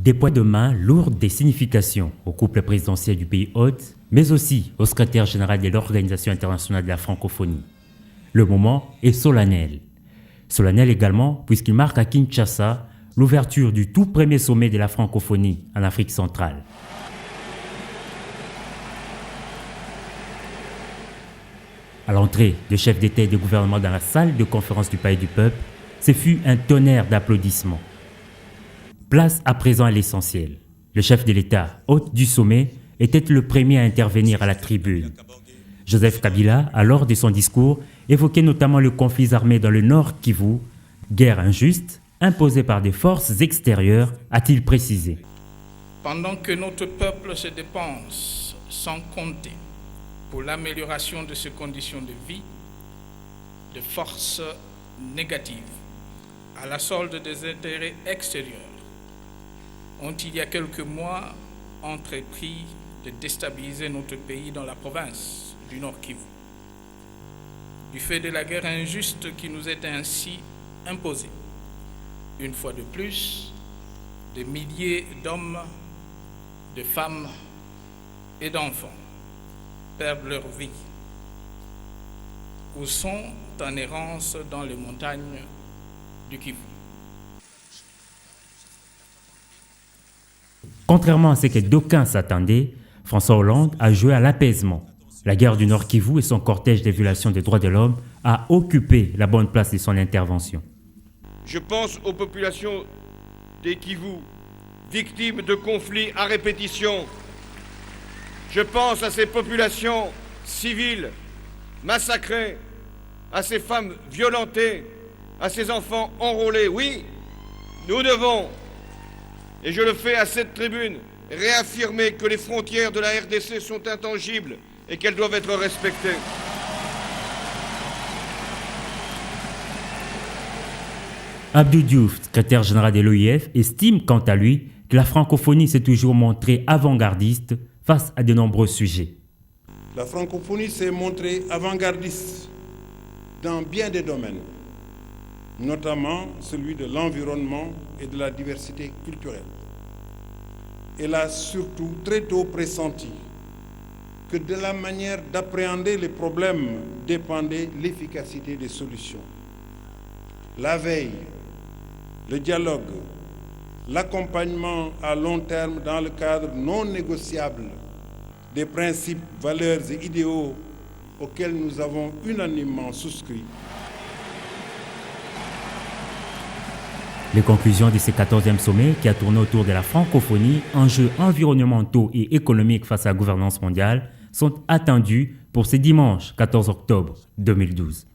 Des points de main lourds des significations au couple présidentiel du pays hôte, mais aussi au secrétaire général de l'Organisation internationale de la francophonie. Le moment est solennel. Solennel également puisqu'il marque à Kinshasa l'ouverture du tout premier sommet de la francophonie en Afrique centrale. À l'entrée de chefs d'État et de gouvernement dans la salle de conférence du Palais du Peuple, ce fut un tonnerre d'applaudissements. Place à présent à l'essentiel. Le chef de l'État, hôte du sommet, était le premier à intervenir à la tribune. Joseph Kabila, lors de son discours, évoquait notamment le conflit armé dans le Nord Kivu, guerre injuste, imposée par des forces extérieures, a-t-il précisé. Pendant que notre peuple se dépense sans compter pour l'amélioration de ses conditions de vie, de forces négatives, à la solde des intérêts extérieurs, ont il y a quelques mois entrepris de déstabiliser notre pays dans la province du Nord Kivu. Du fait de la guerre injuste qui nous est ainsi imposée, une fois de plus, des milliers d'hommes, de femmes et d'enfants perdent leur vie ou sont en errance dans les montagnes du Kivu. Contrairement à ce que d'aucuns s'attendaient, François Hollande a joué à l'apaisement. La guerre du Nord Kivu et son cortège de violations des droits de l'homme a occupé la bonne place de son intervention. Je pense aux populations des Kivu, victimes de conflits à répétition. Je pense à ces populations civiles massacrées, à ces femmes violentées, à ces enfants enrôlés. Oui, nous devons, et je le fais à cette tribune, réaffirmer que les frontières de la RDC sont intangibles et qu'elles doivent être respectées. Abdou Diouf, secrétaire général de l'OIF, estime quant à lui que la francophonie s'est toujours montrée avant-gardiste face à de nombreux sujets. La francophonie s'est montrée avant-gardiste dans bien des domaines, notamment celui de l'environnement et de la diversité culturelle. Elle a surtout très tôt pressenti que de la manière d'appréhender les problèmes dépendait l'efficacité des solutions. La veille, le dialogue, l'accompagnement à long terme dans le cadre non négociable des principes, valeurs et idéaux auxquels nous avons unanimement souscrit. Les conclusions de ce 14e sommet qui a tourné autour de la francophonie, enjeux environnementaux et économiques face à la gouvernance mondiale, sont attendues pour ce dimanche 14 octobre 2012.